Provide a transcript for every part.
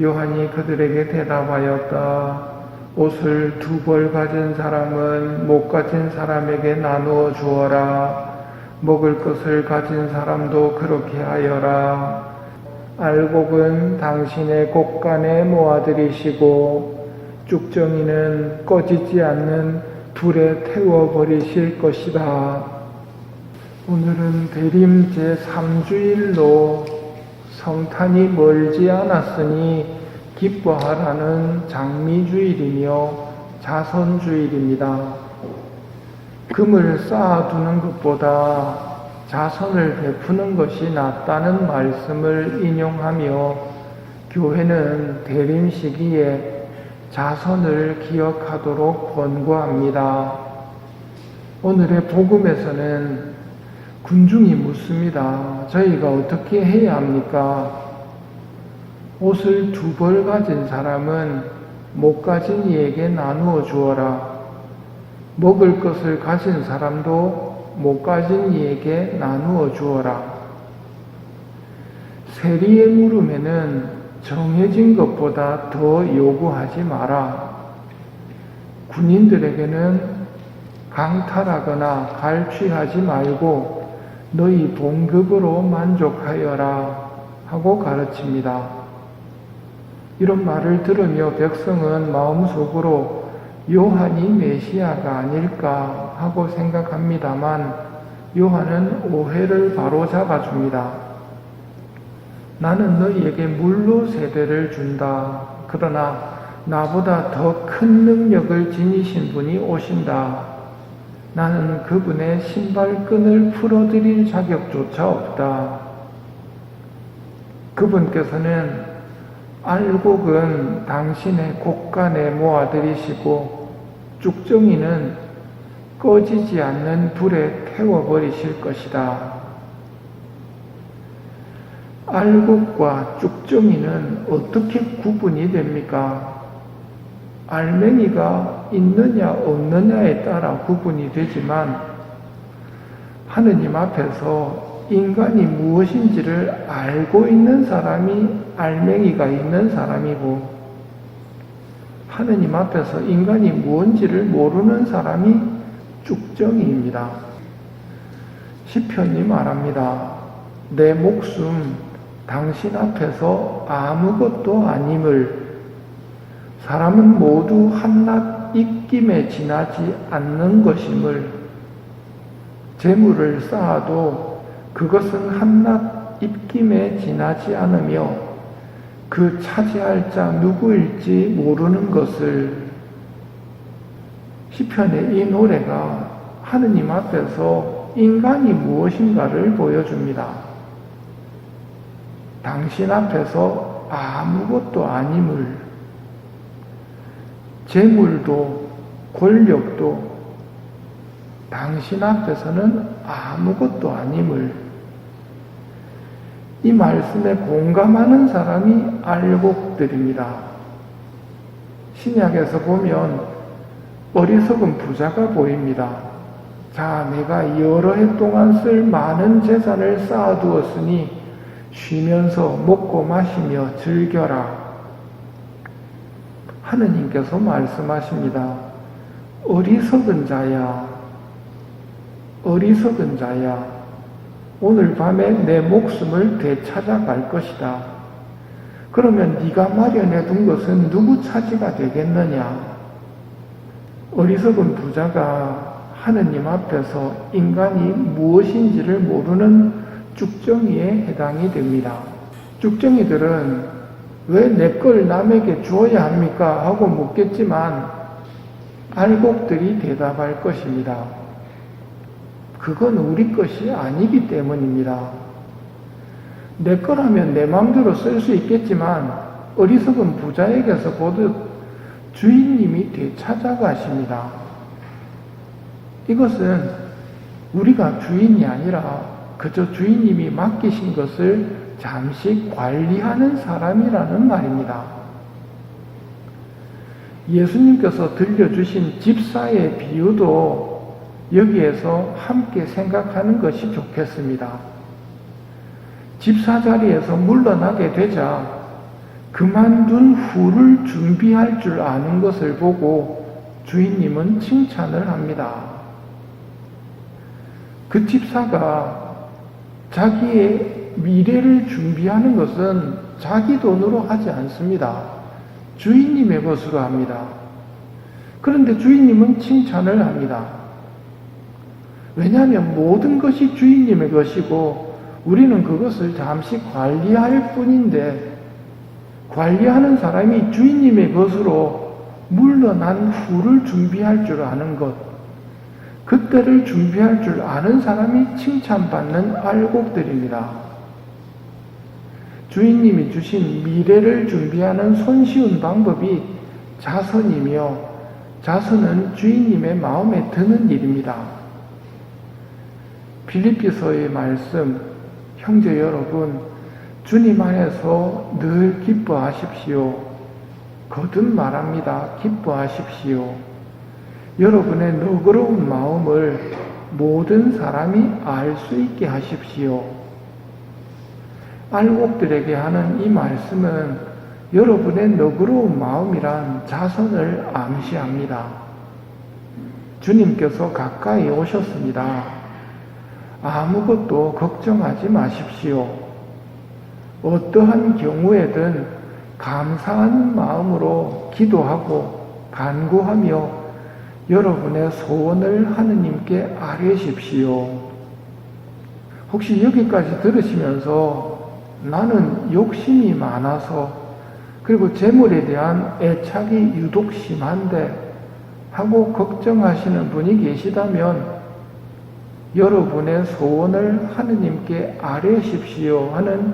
요한이 그들에게 대답하였다. 옷을 2벌 가진 사람은 못 가진 사람에게 나누어 주어라. 먹을 것을 가진 사람도 그렇게 하여라. 알곡은 당신의 곡간에 모아들이시고 쭉정이는 꺼지지 않는 불에 태워버리실 것이다. 오늘은 대림 제3주일로 성탄이 멀지 않았으니 기뻐하라는 장미주일이며 자선주일입니다. 금을 쌓아두는 것보다 자선을 베푸는 것이 낫다는 말씀을 인용하며 교회는 대림 시기에 자선을 기억하도록 권고합니다. 오늘의 복음에서는 군중이 묻습니다. 저희가 어떻게 해야 합니까? 옷을 2벌 가진 사람은 못 가진 이에게 나누어 주어라. 먹을 것을 가진 사람도 못 가진 이에게 나누어 주어라. 세리의 물음에는 정해진 것보다 더 요구하지 마라. 군인들에게는 강탈하거나 갈취하지 말고 너희 봉급으로 만족하여라 하고 가르칩니다. 이런 말을 들으며 백성은 마음속으로 요한이 메시아가 아닐까 하고 생각합니다만 요한은 오해를 바로잡아 줍니다. 나는 너희에게 물로 세대를 준다. 그러나 나보다 더 큰 능력을 지니신 분이 오신다. 나는 그분의 신발끈을 풀어드릴 자격조차 없다. 그분께서는 알곡은 당신의 곡간에 모아들이시고 쭉정이는 꺼지지 않는 불에 태워버리실 것이다. 알곡과 쭉정이는 어떻게 구분이 됩니까? 알맹이가 있느냐 없느냐에 따라 구분이 되지만 하느님 앞에서 인간이 무엇인지를 알고 있는 사람이 알맹이가 있는 사람이고 하느님 앞에서 인간이 무엇인지를 모르는 사람이 쭉정이입니다. 시편이 말합니다. 내 목숨 당신 앞에서 아무것도 아님을 사람은 모두 한낱 입김에 지나지 않는 것임을 재물을 쌓아도 그것은 한낱 입김에 지나지 않으며 그 차지할 자 누구일지 모르는 것을 시편의 이 노래가 하느님 앞에서 인간이 무엇인가를 보여줍니다. 당신 앞에서 아무것도 아님을 재물도 권력도 당신 앞에서는 아무것도 아님을 이 말씀에 공감하는 사람이 알곡들입니다. 신약에서 보면 어리석은 부자가 보입니다. 자, 내가 여러 해 동안 쓸 많은 재산을 쌓아두었으니 쉬면서 먹고 마시며 즐겨라. 하느님께서 말씀하십니다. 어리석은 자야, 어리석은 자야, 오늘 밤에 내 목숨을 되찾아갈 것이다. 그러면 네가 마련해 둔 것은 누구 차지가 되겠느냐? 어리석은 부자가 하느님 앞에서 인간이 무엇인지를 모르는 쭉정이에 해당이 됩니다. 쭉정이들은 왜 내 걸 남에게 주어야 합니까? 하고 묻겠지만 알곡들이 대답할 것입니다. 그건 우리 것이 아니기 때문입니다. 내 거라면 내 마음대로 쓸 수 있겠지만 어리석은 부자에게서 보듯 주인님이 되찾아가십니다. 이것은 우리가 주인이 아니라 그저 주인님이 맡기신 것을 잠시 관리하는 사람이라는 말입니다. 예수님께서 들려주신 집사의 비유도 여기에서 함께 생각하는 것이 좋겠습니다. 집사 자리에서 물러나게 되자 그만둔 후를 준비할 줄 아는 것을 보고 주인님은 칭찬을 합니다. 그 집사가 자기의 미래를 준비하는 것은 자기 돈으로 하지 않습니다. 주인님의 것으로 합니다. 그런데 주인님은 칭찬을 합니다. 왜냐하면 모든 것이 주인님의 것이고 우리는 그것을 잠시 관리할 뿐인데, 관리하는 사람이 주인님의 것으로 물러난 후를 준비할 줄 아는 것, 그때를 준비할 줄 아는 사람이 칭찬받는 알곡들입니다. 주인님이 주신 미래를 준비하는 손쉬운 방법이 자선이며, 자선은 주인님의 마음에 드는 일입니다. 빌립보서의 말씀, 형제 여러분, 주님 안에서 늘 기뻐하십시오. 거듭 말합니다. 기뻐하십시오. 여러분의 너그러운 마음을 모든 사람이 알 수 있게 하십시오. 알곡들에게 하는 이 말씀은 여러분의 너그러운 마음이란 자선을 암시합니다. 주님께서 가까이 오셨습니다. 아무것도 걱정하지 마십시오. 어떠한 경우에든 감사한 마음으로 기도하고 간구하며 여러분의 소원을 하느님께 아뢰십시오. 혹시 여기까지 들으시면서 나는 욕심이 많아서 그리고 재물에 대한 애착이 유독 심한데 하고 걱정하시는 분이 계시다면 여러분의 소원을 하느님께 아뢰십시오 하는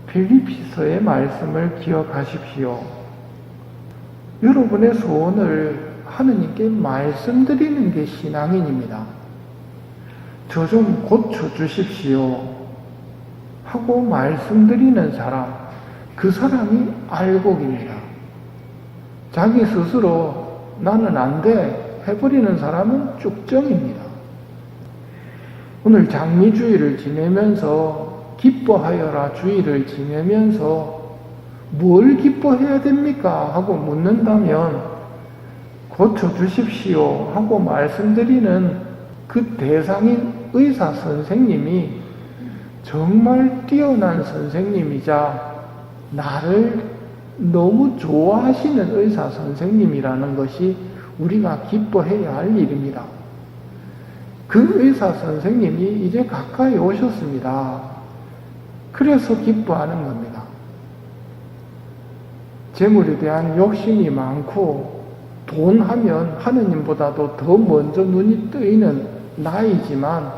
빌립보서의 말씀을 기억하십시오. 여러분의 소원을 하느님께 말씀드리는 게 신앙인입니다. 저 좀 고쳐주십시오 하고 말씀드리는 사람, 그 사람이 알곡입니다. 자기 스스로 나는 안 돼 해버리는 사람은 쭉정입니다. 오늘 장미주의를 지내면서 기뻐하여라 주의를 지내면서 뭘 기뻐해야 됩니까? 하고 묻는다면 고쳐주십시오 하고 말씀드리는 그 대상인 의사 선생님이 정말 뛰어난 선생님이자 나를 너무 좋아하시는 의사 선생님이라는 것이 우리가 기뻐해야 할 일입니다. 그 의사 선생님이 이제 가까이 오셨습니다. 그래서 기뻐하는 겁니다. 재물에 대한 욕심이 많고 돈 하면 하느님보다도 더 먼저 눈이 뜨이는 나이지만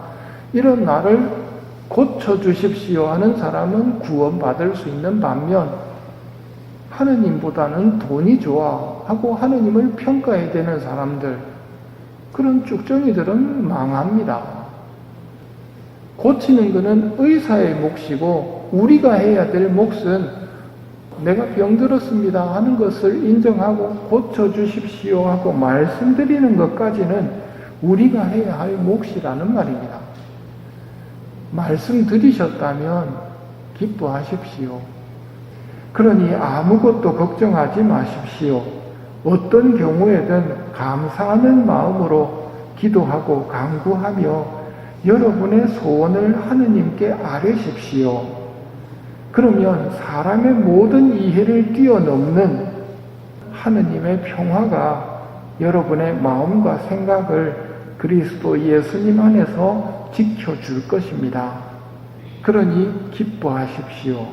이런 나를 고쳐주십시오 하는 사람은 구원받을 수 있는 반면 하느님보다는 돈이 좋아 하고 하느님을 평가해야 되는 사람들, 그런 쭉정이들은 망합니다. 고치는 것은 의사의 몫이고 우리가 해야 될 몫은 내가 병들었습니다 하는 것을 인정하고 고쳐주십시오 하고 말씀드리는 것까지는 우리가 해야 할 몫이라는 말입니다. 말씀드리셨다면 기뻐하십시오. 그러니 아무것도 걱정하지 마십시오. 어떤 경우에든 감사하는 마음으로 기도하고 간구하며 여러분의 소원을 하느님께 아뢰십시오. 그러면 사람의 모든 이해를 뛰어넘는 하느님의 평화가 여러분의 마음과 생각을 그리스도 예수님 안에서 지켜줄 것입니다. 그러니 기뻐하십시오.